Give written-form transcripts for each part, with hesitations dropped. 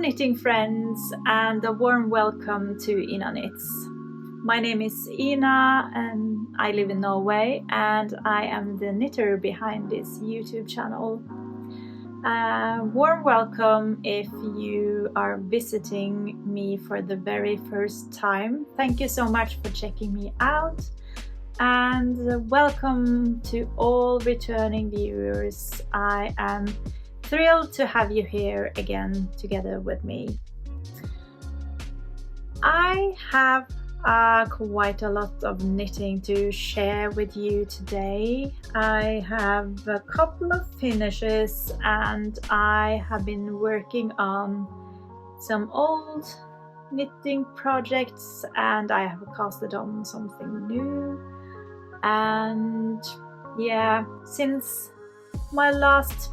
knitting friends, and a warm welcome to Ina Knits. My name is Ina and I live in Norway, and I am the knitter behind this YouTube channel. Warm welcome if you are visiting me for the very first time. Thank you so much for checking me out, and welcome to all returning viewers. I am thrilled to have you here again together with me. I have quite a lot of knitting to share with you today. I have a couple of finishes and I have been working on some old knitting projects, and I have casted on something new. And yeah, since my last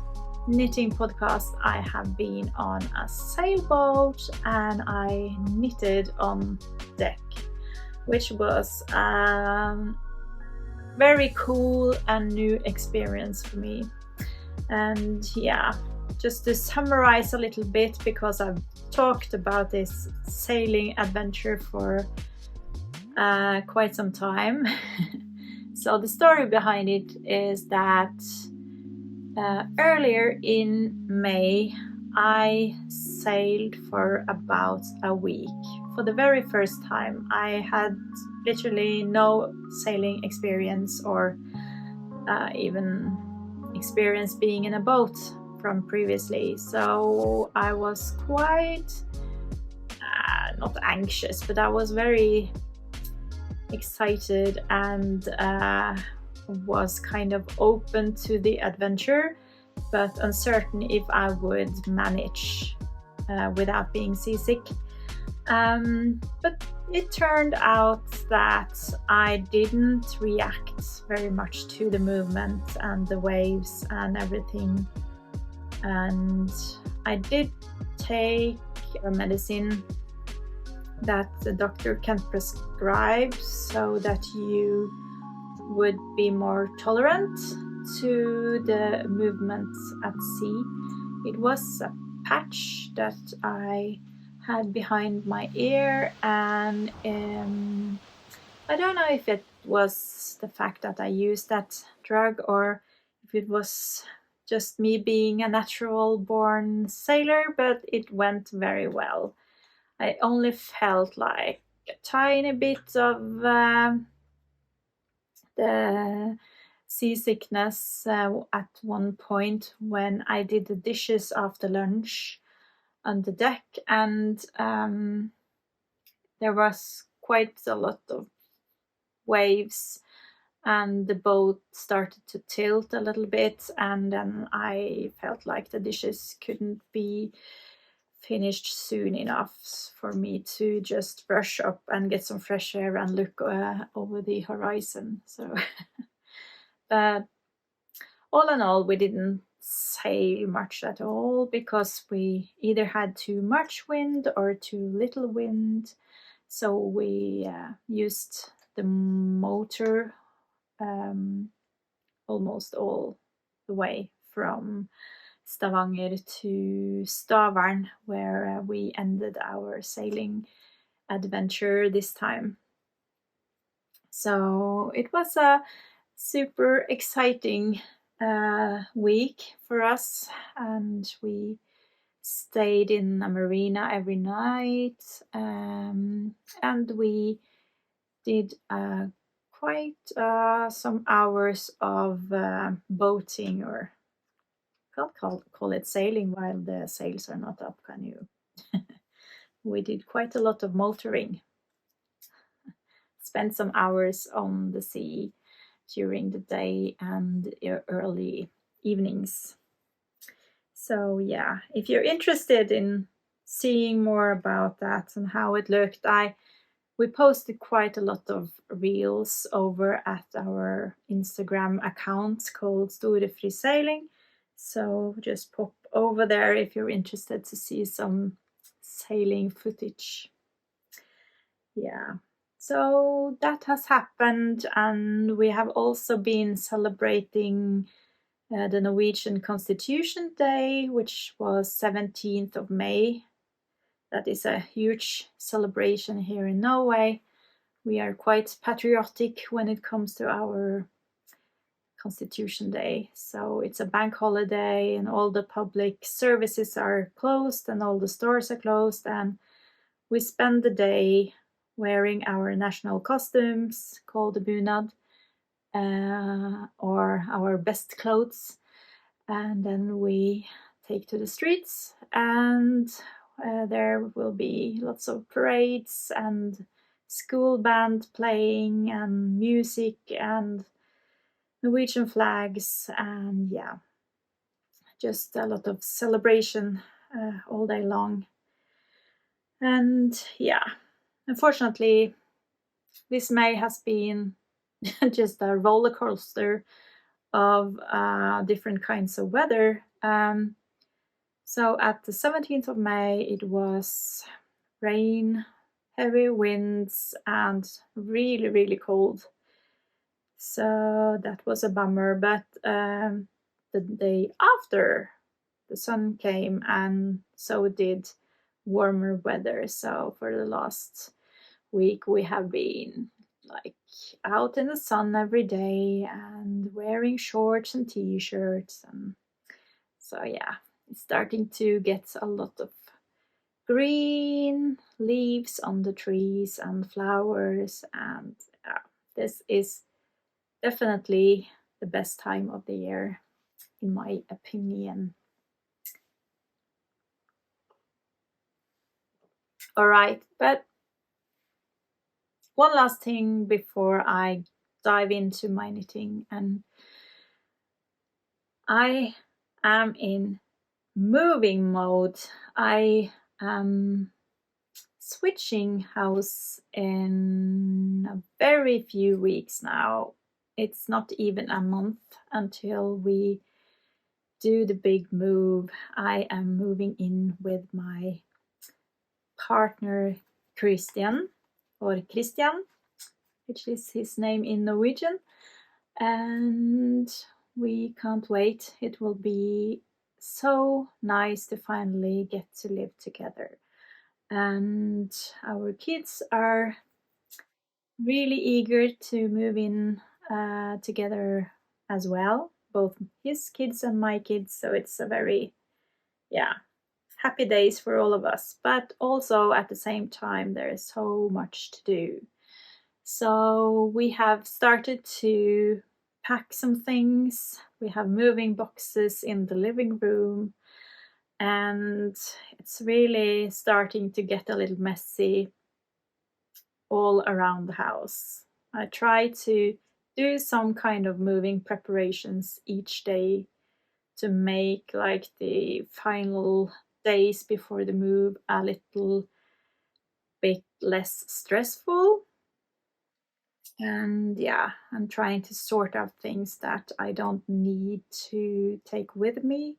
knitting podcast, I have been on a sailboat and I knitted on deck, which was a very cool and new experience for me. And yeah, just to summarize a little bit, because I've talked about this sailing adventure for quite some time. So the story behind it is that earlier in May, I sailed for about a week. For the very first time, I had literally no sailing experience or even experience being in a boat from previously. So I was quite, not anxious, but I was very excited and was kind of open to the adventure, but uncertain if I would manage without being seasick. But it turned out that I didn't react very much to the movement and the waves and everything. And I did take a medicine that the doctor can prescribe so that you would be more tolerant to the movements at sea. It was a patch that I had behind my ear, and I don't know if it was the fact that I used that drug or if it was just me being a natural born sailor, but it went very well. I only felt like a tiny bit of the seasickness at one point when I did the dishes after lunch on the deck, and there was quite a lot of waves and the boat started to tilt a little bit, and then I felt like the dishes couldn't be finished soon enough for me to just brush up and get some fresh air and look over the horizon. So but all in all, we didn't sail much at all because we either had too much wind or too little wind. So we used the motor almost all the way from Stavanger to Stavern, where we ended our sailing adventure this time. So it was a super exciting week for us, and we stayed in a marina every night, and we did quite some hours of boating, or can't call it sailing while the sails are not up, can you? We did quite a lot of motoring. Spent some hours on the sea during the day and early evenings. So yeah, if you're interested in seeing more about that and how it looked, we posted quite a lot of reels over at our Instagram account called Store Fri Sailing. So just pop over there if you're interested to see some sailing footage. Yeah, so that has happened, and we have also been celebrating the Norwegian Constitution Day, which was 17th of May that is a huge celebration here in Norway. We are quite patriotic when it comes to our Constitution Day. So it's a bank holiday and all the public services are closed and all the stores are closed, and we spend the day wearing our national costumes called the bunad, or our best clothes, and then we take to the streets, and there will be lots of parades and school band playing and music and Norwegian flags, and yeah, just a lot of celebration all day long. And yeah, unfortunately, this May has been just a roller coaster of different kinds of weather. So at the 17th of May, it was rain, heavy winds, and really, really cold. So that was a bummer. But the day after, the sun came, and so did warmer weather. So for the last week, we have been like out in the sun every day and wearing shorts and t-shirts, and so yeah, it's starting to get a lot of green leaves on the trees and flowers, and this is definitely the best time of the year, in my opinion. All right, but one last thing before I dive into my knitting, and I am in moving mode. I am switching house in a very few weeks now. It's not even a month until we do the big move. I am moving in with my partner Christian, or Christian, which is his name in Norwegian, and we can't wait. It will be so nice to finally get to live together. And our kids are really eager to move in together as well, both his kids and my kids. So it's a very, happy days for all of us. But also at the same time, there is so much to do. So we have started to pack some things. We have moving boxes in the living room, and it's really starting to get a little messy all around the house. I try to do some kind of moving preparations each day to make like the final days before the move a little bit less stressful. And yeah, I'm trying to sort out things that I don't need to take with me,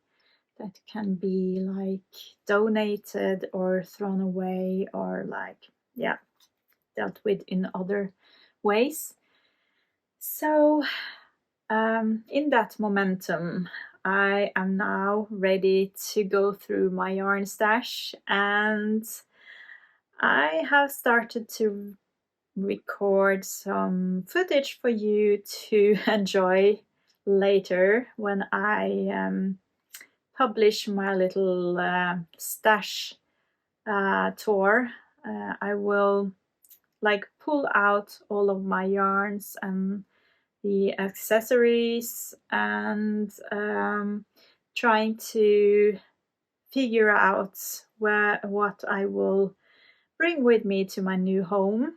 that can be like donated or thrown away, or like, dealt with in other ways. So in that momentum, I am now ready to go through my yarn stash, and I have started to record some footage for you to enjoy later when I publish my little stash tour. I will like pull out all of my yarns and the accessories, and trying to figure out what I will bring with me to my new home,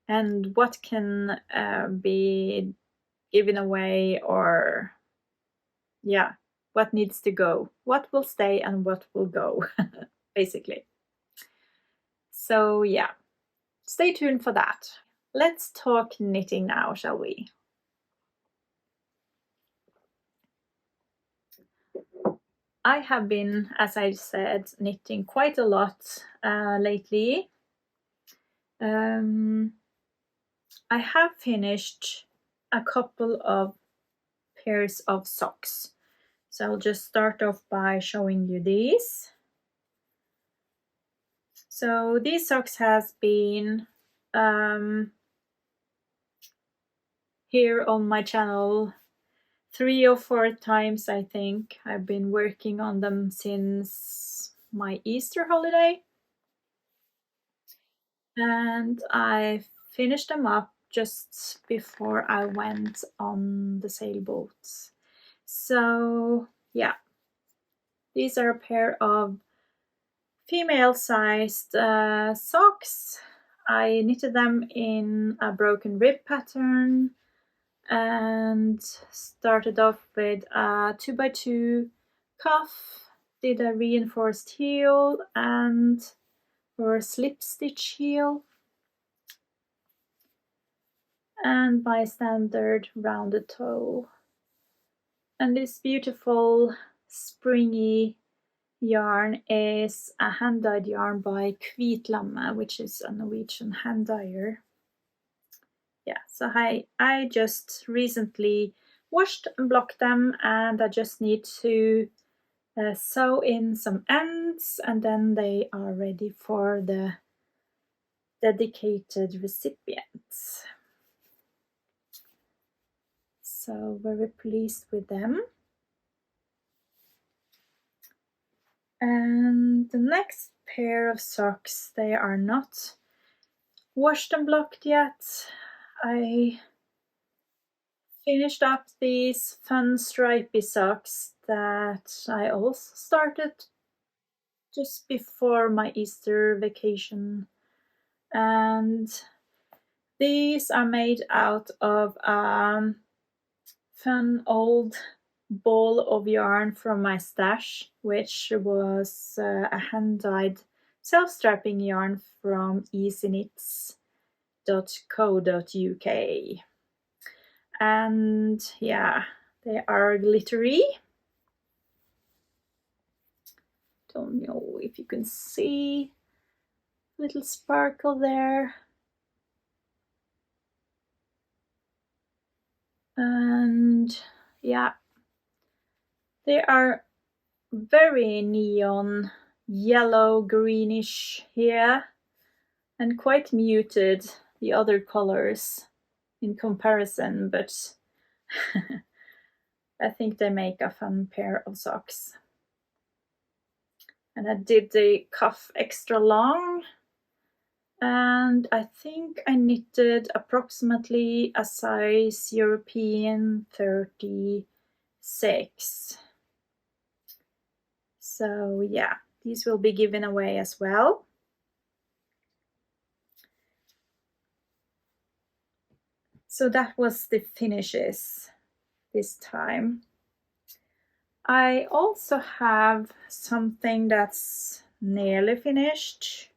and what can be given away, or what needs to go, what will stay and what will go, basically. So yeah, stay tuned for that. Let's talk knitting now, shall we? I have been, as I said, knitting quite a lot lately. I have finished a couple of pairs of socks. So I'll just start off by showing you these. So these socks has been here on my channel 3 or 4 times, I think. I've been working on them since my Easter holiday. And I finished them up just before I went on the sailboat. So yeah, these are a pair of female-sized socks. I knitted them in a broken rib pattern and started off with a 2x2 cuff, did a reinforced heel and or a slip stitch heel, and my standard rounded toe. And this beautiful springy yarn is a hand-dyed yarn by Kvitlamme, which is a Norwegian hand dyer. Yeah, so I just recently washed and blocked them, and I just need to sew in some ends, and then they are ready for the dedicated recipients. So very pleased with them. And the next pair of socks, they are not washed and blocked yet. I finished up these fun stripy socks that I also started just before my Easter vacation. And these are made out of fun old ball of yarn from my stash, which was a hand-dyed self-strapping yarn from easyknits.co.uk. And yeah, they are glittery. Don't know if you can see a little sparkle there. And yeah, they are very neon yellow greenish here and quite muted the other colors in comparison, but I think they make a fun pair of socks. And I did the cuff extra long, and I think I knitted approximately a size European 36. So yeah, these will be given away as well. So that was the finishes this time. I also have something that's nearly finished,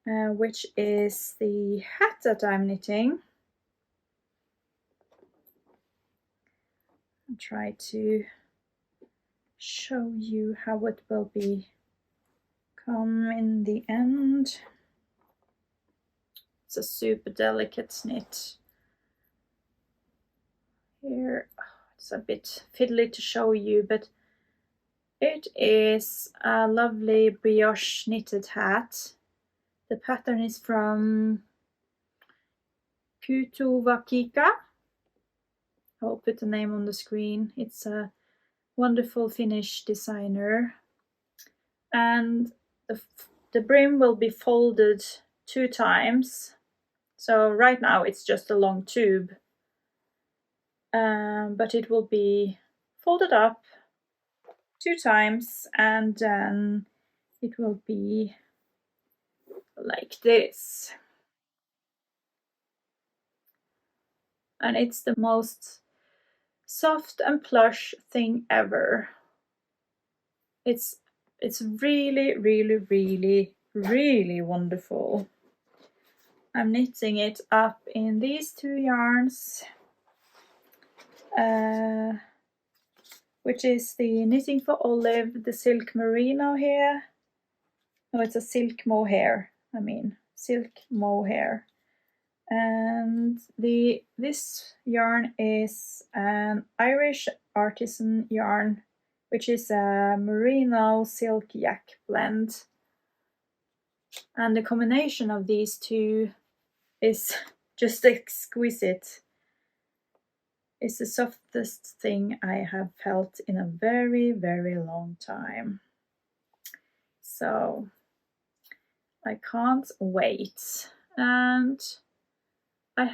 which is the hat that I'm knitting. I'll try to show you how it will become in the end. It's a super delicate knit. Here, it's a bit fiddly to show you, but it is a lovely brioche knitted hat. The pattern is from Kutovakika. I'll put the name on the screen. It's a wonderful Finnish designer. And the brim will be folded 2 times. So right now it's just a long tube. But it will be folded up 2 times, and then it will be like this. And it's the most soft and plush thing ever. It's really, really, really, really wonderful. I'm knitting it up in these 2 yarns, which is the Knitting for Olive, the silk merino here. No, it's a silk mohair. Silk mohair. And this yarn is an Irish artisan yarn, which is a merino silk yak blend. And the combination of these two is just exquisite. It's the softest thing I have felt in a very, very long time. So I can't wait. And I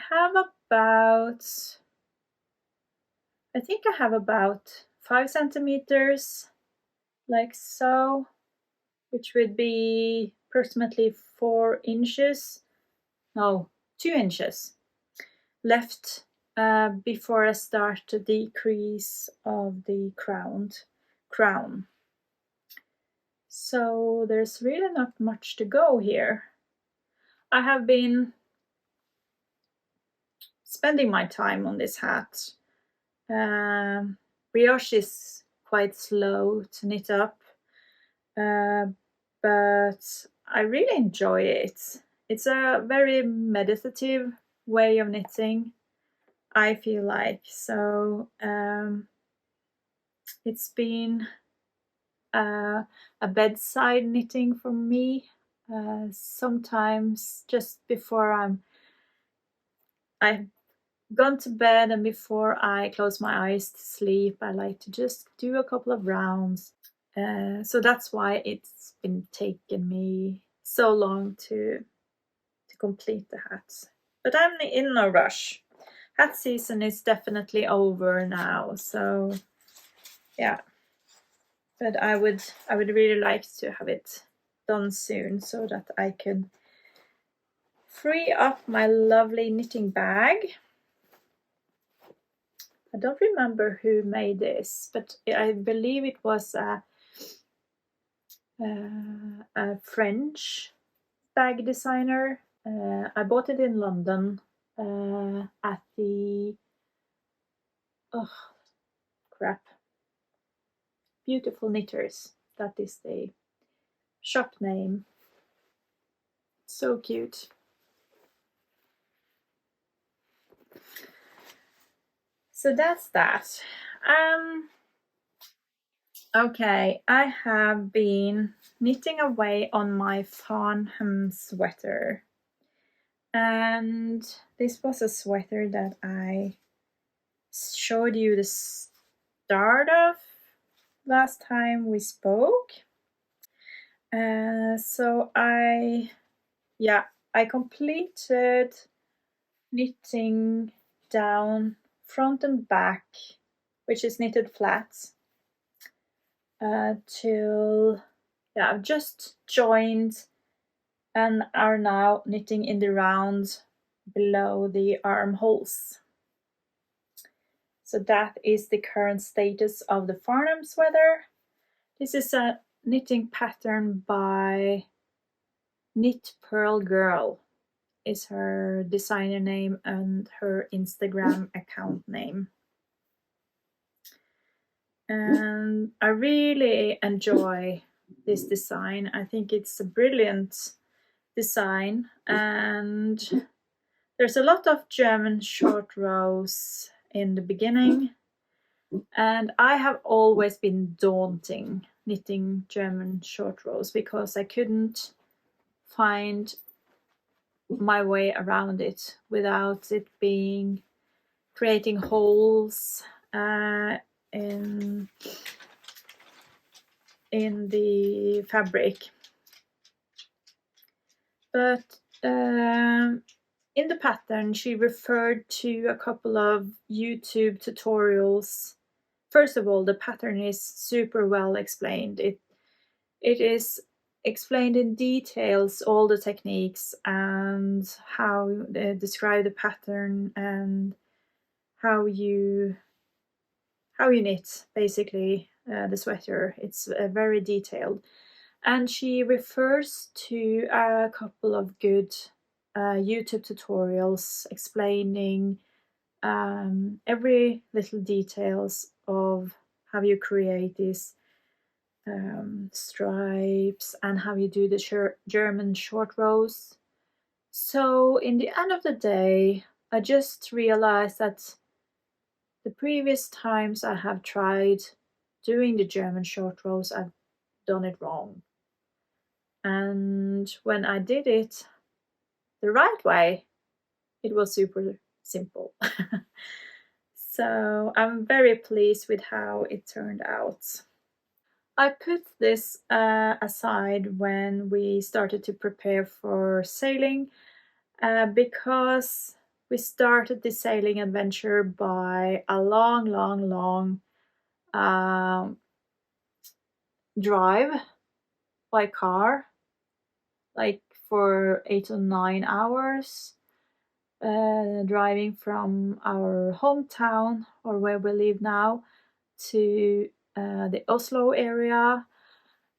think I have about 5 centimeters, like so, which would be approximately 4 inches, no, 2 inches left before I start the decrease of the crown. So there's really not much to go here. I have been spending my time on this hat. Brioche is quite slow to knit up, but I really enjoy it. It's a very meditative way of knitting, I feel like. So it's been a bedside knitting for me. Sometimes just before I've gone to bed and before I close my eyes to sleep, I like to just do a couple of rounds. So that's why it's been taking me so long to complete the hats. But I'm in no rush. Hat season is definitely over now, so yeah. But I would really like to have it done soon so that I can free up my lovely knitting bag. I don't remember who made this, but I believe it was a French bag designer. I bought it in London at the Beautiful Knitters. That is the shop name. So cute. So that's that. Okay, I have been knitting away on my Farnham sweater. And this was a sweater that I showed you the start of last time we spoke. So I completed knitting down front and back, which is knitted flat, till I've just joined and are now knitting in the round below the armholes. So that is the current status of the Farnham sweater. This is a knitting pattern by Knit Pearl Girl, is her designer name and her Instagram account name. And I really enjoy this design. I think it's a brilliant design, and there's a lot of German short rows in the beginning, and I have always been daunting knitting German short rows because I couldn't find my way around it without it being creating holes in the fabric. But in the pattern, she referred to a couple of YouTube tutorials. First of all, the pattern is super well explained. It is explained in details all the techniques and how they describe the pattern and how you knit, basically, the sweater. It's very detailed. And she refers to a couple of good YouTube tutorials explaining every little details of how you create these stripes and how you do the German short rows. So in the end of the day, I just realized that the previous times I have tried doing the German short rows, I've done it wrong. And when I did it the right way, it was super simple. So I'm very pleased with how it turned out. I put this aside when we started to prepare for sailing because we started the sailing adventure by a long drive by car, like for 8 or 9 hours, driving from our hometown, or where we live now, to the Oslo area.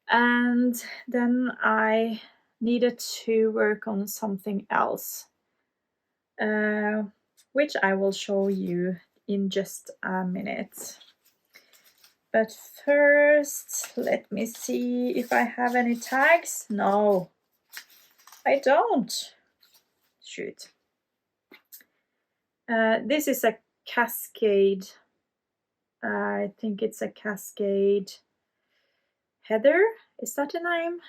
And then I needed to work on something else, which I will show you in just a minute. But first, let me see if I have any tags. No, I don't. Shoot. This is a Cascade. I think it's a Cascade heather. Is that the name?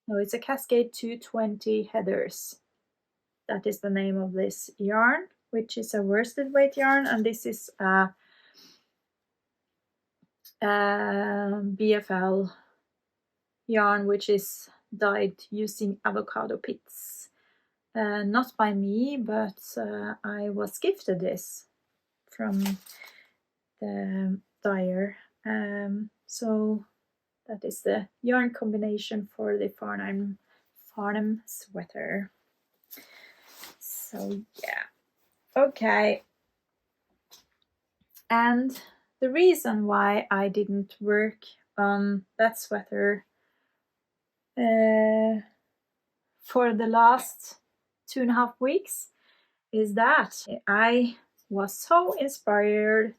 No, it's a Cascade 220 heathers. That is the name of this yarn, which is a worsted weight yarn, and this is a BFL yarn, which is dyed using avocado pits. Not by me, but I was gifted this from the dyer. So that is the yarn combination for the Farnham sweater. So yeah, okay. And the reason why I didn't work on that sweater for the last 2.5 weeks is that I was so inspired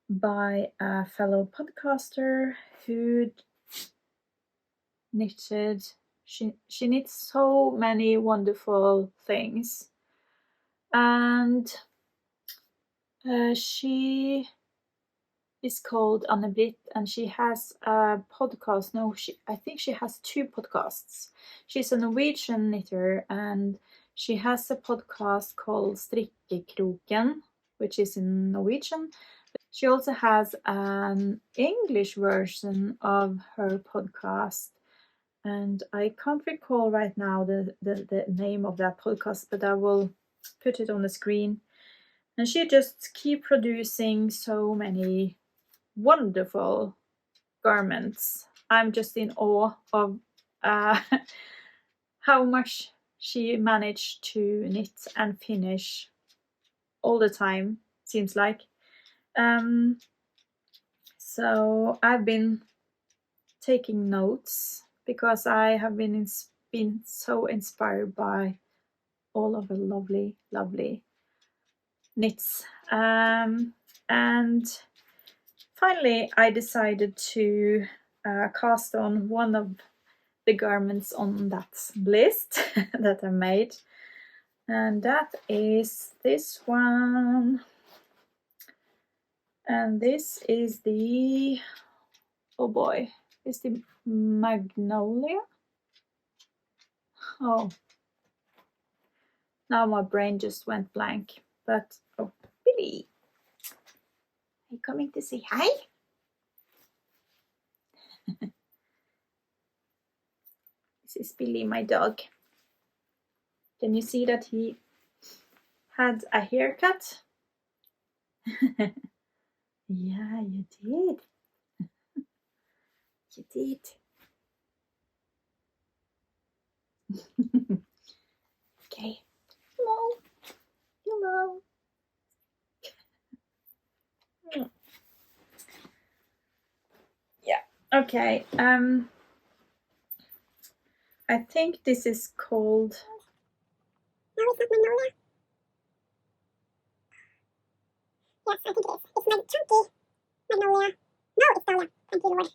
by a fellow podcaster who knitted. She knits so many wonderful things, and she is called Anne-Britt, and she has a podcast. No, I think she has 2 podcasts. She's a Norwegian knitter, and she has a podcast called Strikkekroken, which is in Norwegian. She also has an English version of her podcast, and I can't recall right now the name of that podcast, but I will put it on the screen. And she just keep producing so many wonderful garments. I'm just in awe of how much she managed to knit and finish all the time, seems like. So I've been taking notes because I have been so inspired by all of the lovely knits. And finally I decided to cast on one of the garments on that list that I made, and that is this one. And this is the, oh boy, is the Magnolia? Oh, now my brain just went blank. But, oh, Billy, are you coming to say hi? This is Billy, my dog. Can you see that he had a haircut? Yeah, you did. You did. Okay. Hello. Hello. Yeah. Okay. I think this is called. No, it's not Magnolia. Yes, I think it is. It's chunky Magnolia. No, it's Dahlia. Thank you, Lord.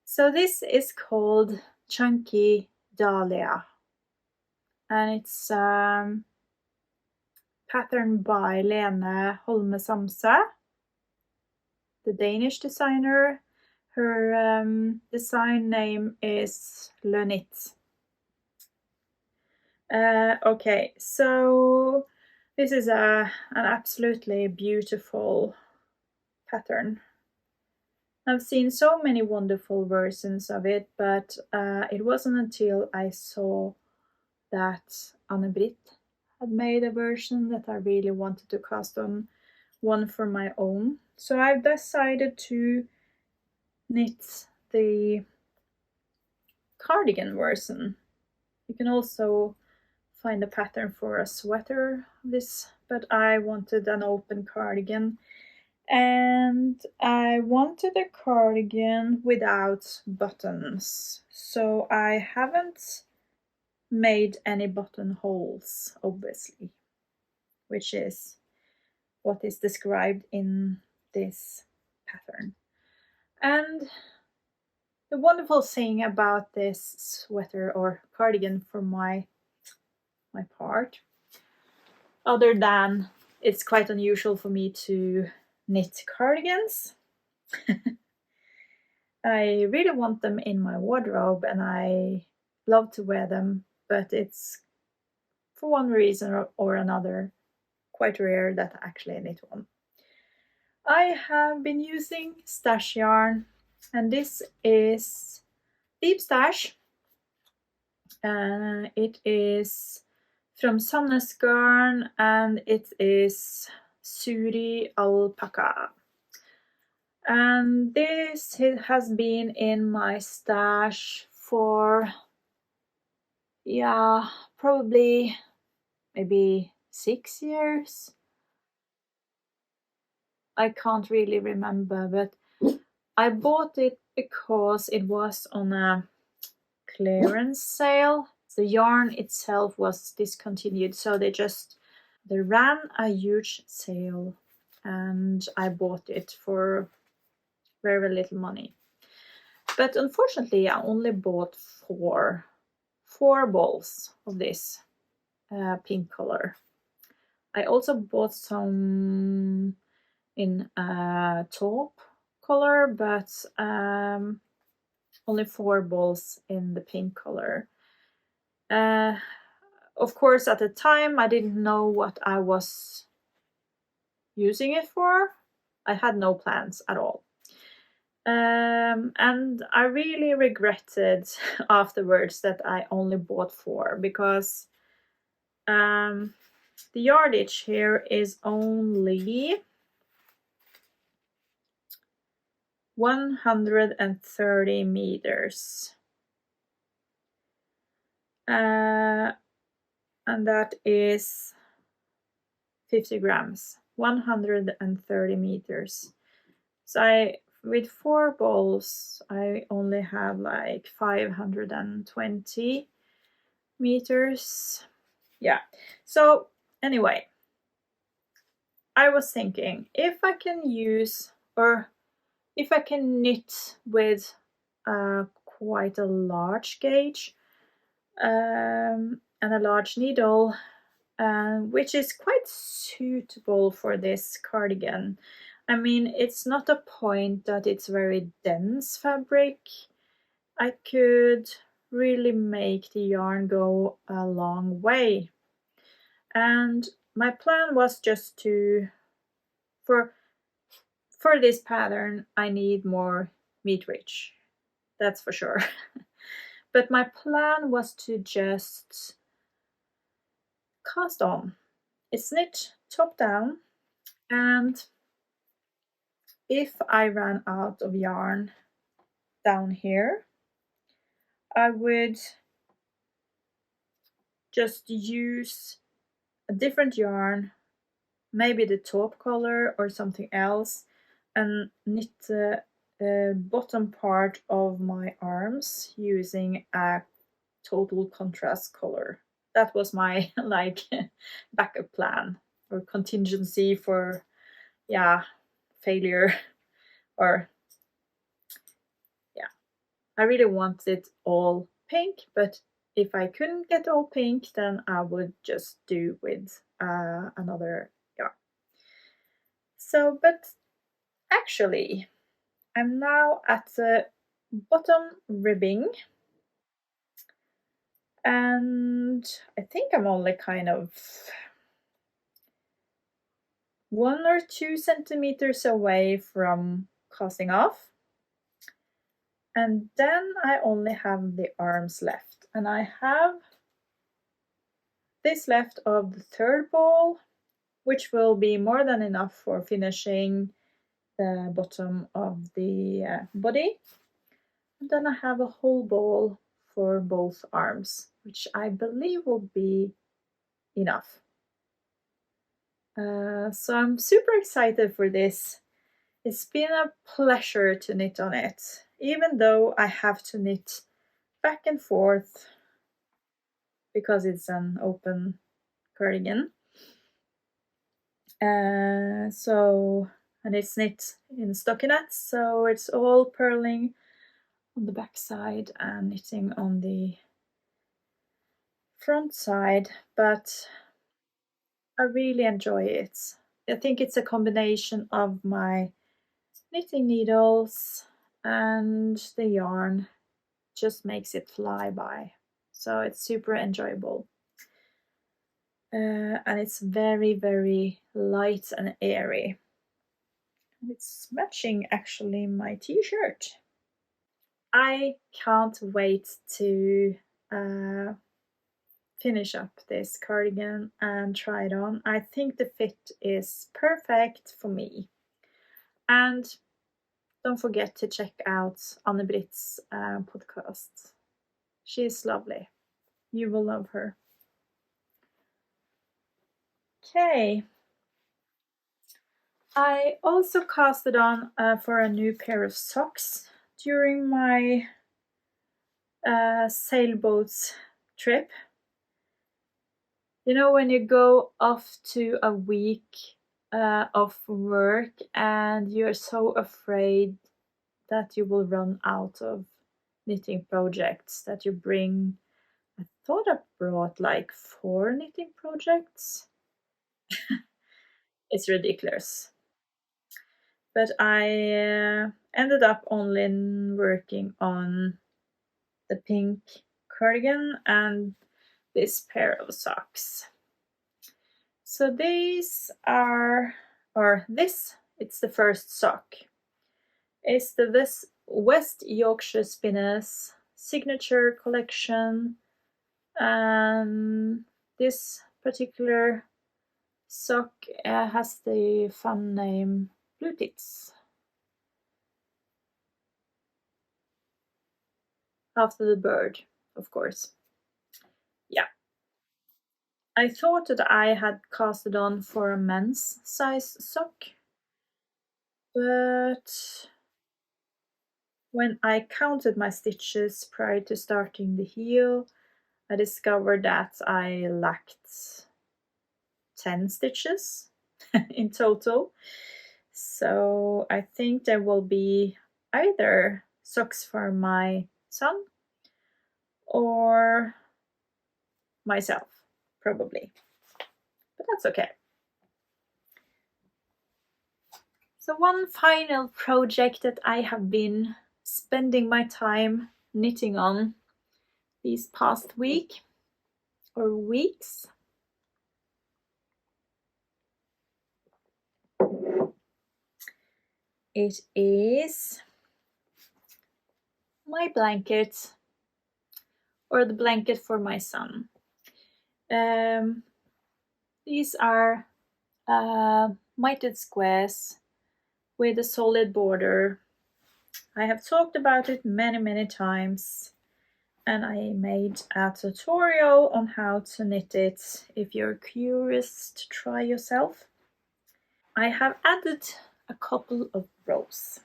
So this is called Chunky Dahlia, and it's patterned by Lene Holme Samsøe, the Danish designer. Her design name is Lene. Okay, so this is an absolutely beautiful pattern. I've seen so many wonderful versions of it, but it wasn't until I saw that Anne-Britt had made a version that I really wanted to cast on one for my own. So I've decided to knit the cardigan version. You can also find a pattern for a sweater of this, but I wanted an open cardigan, and I wanted a cardigan without buttons, so I haven't made any buttonholes, obviously, which is what is described in this pattern. And the wonderful thing about this sweater or cardigan for my part, other than it's quite unusual for me to knit cardigans, I really want them in my wardrobe and I love to wear them, but it's for one reason or another quite rare that I actually knit one. I have been using stash yarn, and this is Deep Stash. It is from Sandnes Garn, and it is Suri Alpaca. And this has been in my stash for, yeah, probably maybe 6 years. I can't really remember, but I bought it because it was on a clearance sale. The yarn itself was discontinued, so they ran a huge sale and I bought it for very little money. But unfortunately I only bought four balls of this pink color. I also bought some in taupe color, but only 4 balls in the pink color. Of course, at the time I didn't know what I was using it for. I had no plans at all. And I really regretted afterwards that I only bought 4, because the yardage here is only 130 meters. And that is 50 grams, 130 meters. So with 4 balls, I only have like 520 meters. Yeah. So anyway, I was thinking if I can use, or if I can knit with quite a large gauge and a large needle, which is quite suitable for this cardigan. I mean, it's not a point that it's very dense fabric. I could really make the yarn go a long way. And my plan was just to, for this pattern, I need more meterage, that's for sure. But my plan was to just cast on. It's knit top down, and if I ran out of yarn down here, I would just use a different yarn, maybe the taupe color or something else, and knit the bottom part of my arms using a total contrast color. That was my like backup plan or contingency for, yeah, failure. Or yeah, I really wanted all pink, but if I couldn't get all pink, then I would just do with another yarn. So, but actually, I'm now at the bottom ribbing, and I think I'm only kind of 1 or 2 centimeters away from casting off. And then I only have the arms left, and I have this left of the third ball, which will be more than enough for finishing the bottom of the body. And then I have a whole ball for both arms, which I believe will be enough. So I'm super excited for this. It's been a pleasure to knit on it, even though I have to knit back and forth because it's an open cardigan. And it's knit in stockinette, so it's all purling on the back side and knitting on the front side, but I really enjoy it. I think it's a combination of my knitting needles and the yarn just makes it fly by. So it's super enjoyable. And it's very, very light and airy. It's matching actually my t-shirt. I can't wait to finish up this cardigan and try it on. I think the fit is perfect for me. And don't forget to check out Anne-Britt's podcast. She's lovely. You will love her. Okay. I also casted on for a new pair of socks during my sailboat trip. You know, when you go off to a week of work and you're so afraid that you will run out of knitting projects that you bring. I thought I brought like 4 knitting projects. It's ridiculous. But I ended up only working on the pink cardigan and this pair of socks. So these are, or this, it's the first sock. It's the West Yorkshire Spinners signature collection, and this particular sock has the fun name Blue Tits, after the bird, of course. Yeah. I thought that I had casted on for a men's size sock, but when I counted my stitches prior to starting the heel, I discovered that I lacked 10 stitches in total. So I think there will be either socks for my son or myself, probably. But that's okay. So one final project that I have been spending my time knitting on these past week or weeks it is my blanket, or the blanket for my son. These are mitered squares with a solid border. I have talked about it many times, and I made a tutorial on how to knit it if you're curious to try yourself. I have added a couple of rows.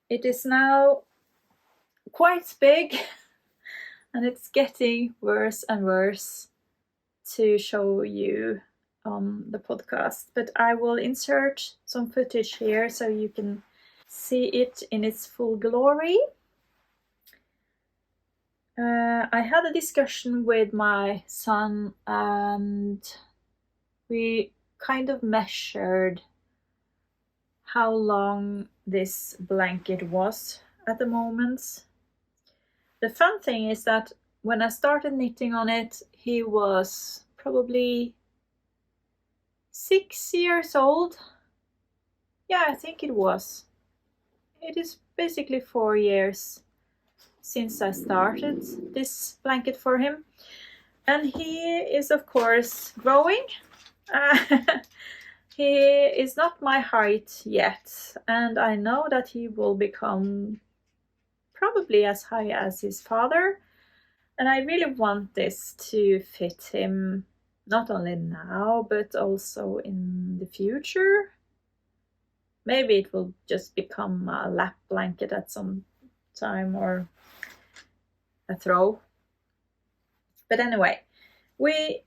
It is now quite big and it's getting worse and worse to show you on the podcast, but I will insert some footage here so you can see it in its full glory. I had a discussion with my son and we kind of measured how long this blanket was at the moment. The fun thing is that when I started knitting on it, he was probably 6 years old. Yeah, I think it was. It is basically 4 years since I started this blanket for him. And he is, of course, growing. He is not my height yet, and I know that he will become probably as high as his father. And I really want this to fit him, not only now, but also in the future. Maybe it will just become a lap blanket at some time, or a throw. But anyway, we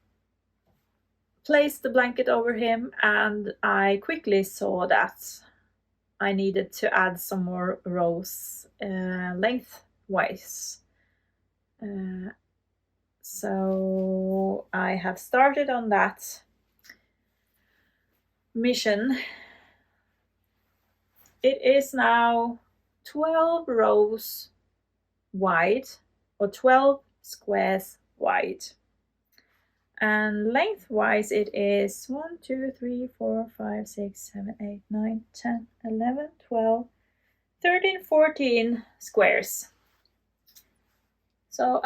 placed the blanket over him, and I quickly saw that I needed to add some more rows lengthwise. So I have started on that mission. It is now 12 rows wide, or 12 squares wide. And lengthwise it is 1, 2, 3, 4, 5, 6, 7, 8, 9, 10, 11, 12, 13, 14 squares. So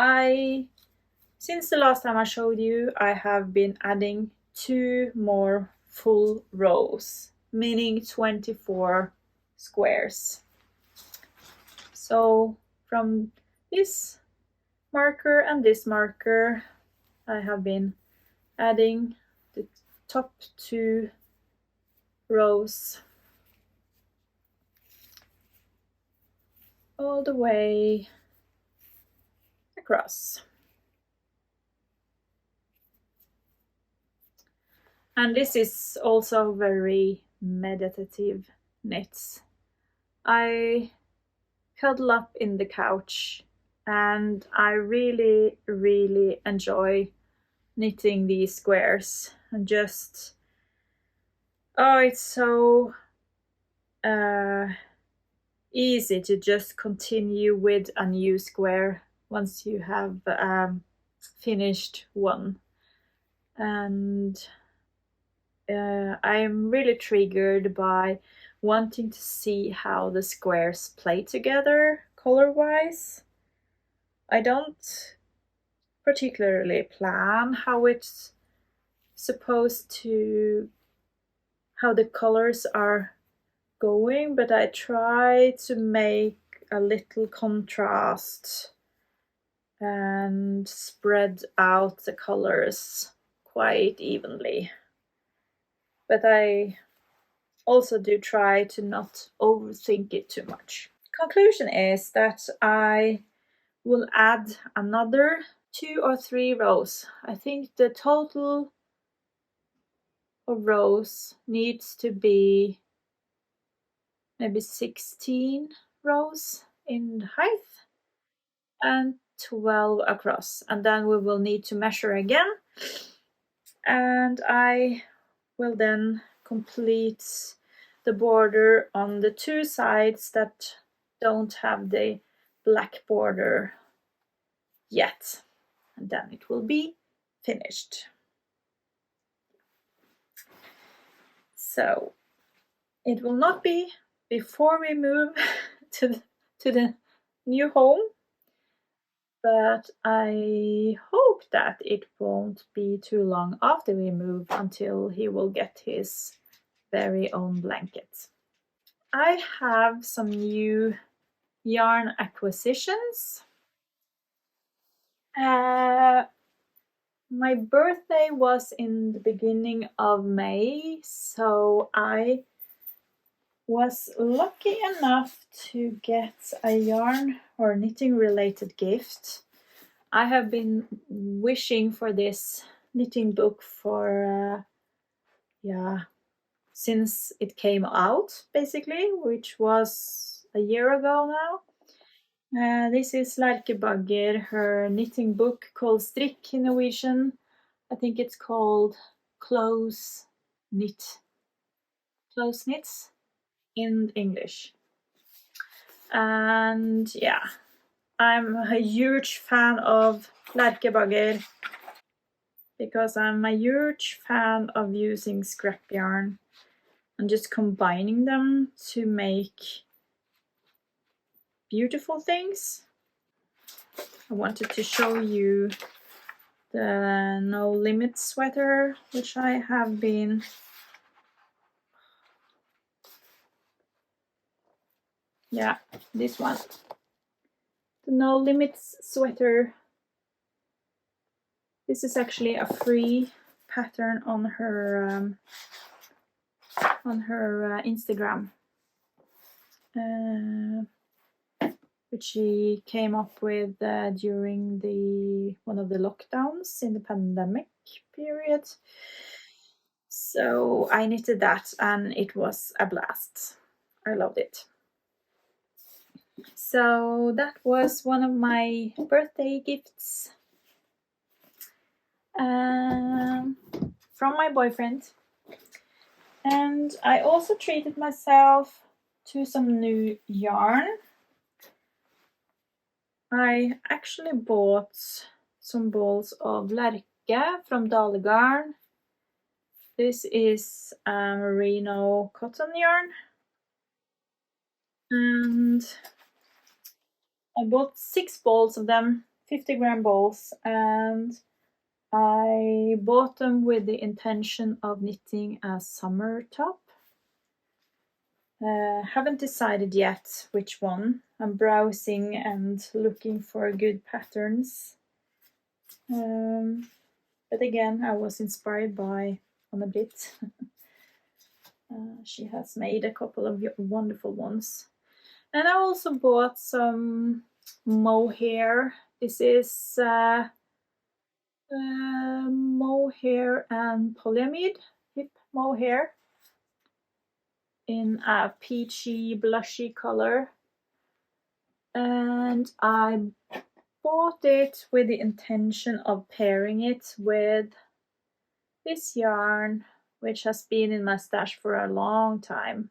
since the last time I showed you, I have been adding 2 more full rows, meaning 24 squares. So from this marker and this marker, I have been adding the top 2 rows all the way across. And this is also very meditative knits. I cuddle up in the couch, and I really, really enjoy knitting these squares, and just, oh, it's so easy to just continue with a new square once you have finished one. And I'm really triggered by wanting to see how the squares play together color-wise. I don't particularly plan how it's supposed to, how the colors are going, but I try to make a little contrast and spread out the colors quite evenly. But I also do try to not overthink it too much. Conclusion is that I will add another 2 or 3 rows. I think the total of rows needs to be maybe 16 rows in height and 12 across. And then we will need to measure again. And I will then complete the border on the 2 sides that don't have the black border yet. And then it will be finished. So it will not be before we move to the new home, but I hope that it won't be too long after we move until he will get his very own blanket. I have some new yarn acquisitions. My birthday was in the beginning of May, so I was lucky enough to get a yarn or knitting related gift. I have been wishing for this knitting book for since it came out, basically, which was a year ago now. This is Lerkebagger, her knitting book called Strikk in Norwegian. I think it's called Close Knits. in English. And yeah, I'm a huge fan of lerkebagger because I'm a huge fan of using scrap yarn and just combining them to make beautiful things. I wanted to show you the No Limit sweater, which I have been this one. The No Limits sweater. This is actually a free pattern on her Instagram, which she came up with during one of the lockdowns in the pandemic period. So I knitted that and it was a blast. I loved it. So that was one of my birthday gifts from my boyfriend. And I also treated myself to some new yarn. I actually bought some balls of Lerke from Dahlia. This is a merino cotton yarn. And I bought 6 balls of them, 50-gram balls, and I bought them with the intention of knitting a summer top. Haven't decided yet which one. I'm browsing and looking for good patterns. But again, I was inspired by Anna-Britt. She has made a couple of wonderful ones. And I also bought some mohair. This is mohair and polyamide, hip mohair, in a peachy blushy color. And I bought it with the intention of pairing it with this yarn, which has been in my stash for a long time.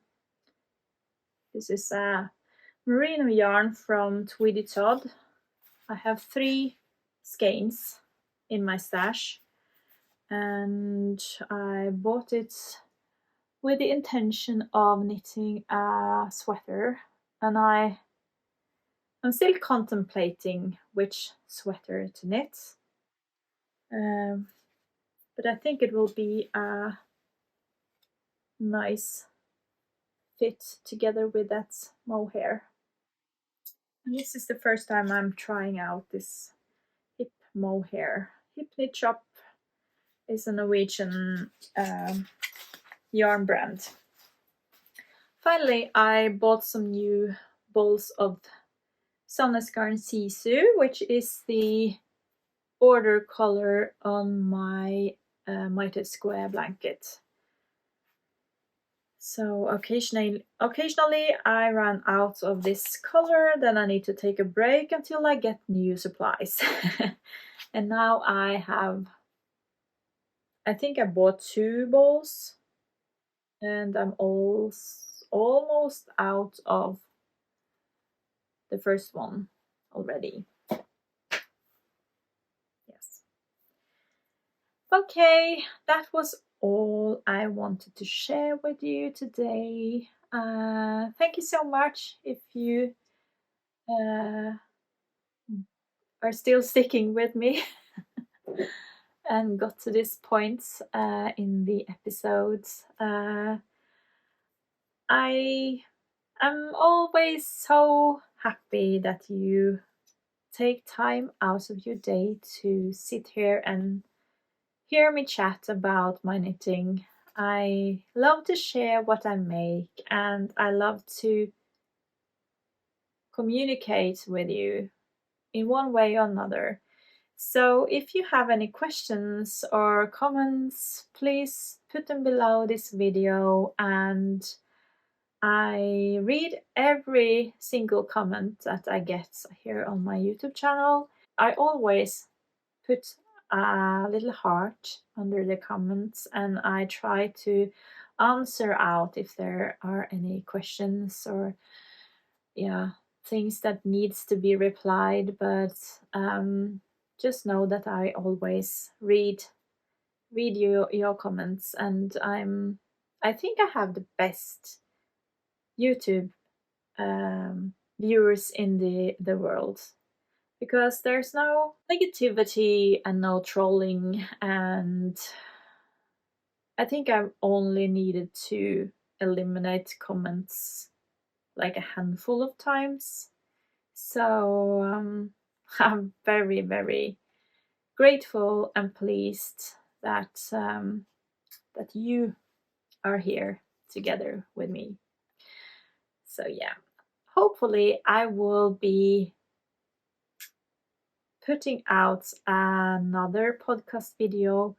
This is a merino yarn from Tweedy Todd. I have 3 skeins in my stash, and I bought it with the intention of knitting a sweater, and I'm still contemplating which sweater to knit, but I think it will be a nice fit together with that mohair. And this is the first time I'm trying out this hip mohair. Hip Knit Shop is a Norwegian yarn brand. Finally, I bought some new balls of Sandnesgarn Sisu, which is the border color on my mitered square blanket. So occasionally I run out of this color, then I need to take a break until I get new supplies. And now I think I bought 2 balls, and I'm almost out of the first one already. Yes. Okay, that was all I wanted to share with you today. Thank you so much if you are still sticking with me and got to this point in the episodes. I am always so happy that you take time out of your day to sit here and hear me chat about my knitting. I love to share what I make, and I love to communicate with you in one way or another. So if you have any questions or comments, please put them below this video, and I read every single comment that I get here on my YouTube channel. I always put a little heart under the comments, and I try to answer out if there are any questions or things that needs to be replied, but just know that I always read your comments, and I think I have the best YouTube viewers in the world, because there's no negativity and no trolling, and I think I've only needed to eliminate comments like a handful of times. So I'm very, very grateful and pleased that that you are here together with me. So yeah, hopefully I will be putting out another podcast video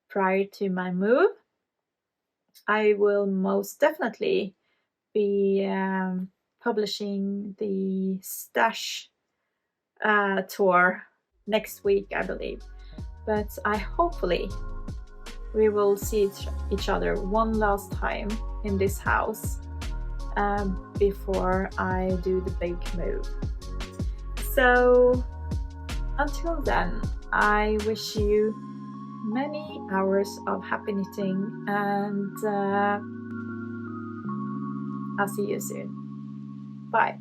prior to my move. I will most definitely be publishing the stash tour next week, I believe. But hopefully we will see each other one last time in this house before I do the big move. So until then, I wish you many hours of happy knitting, and I'll see you soon. Bye.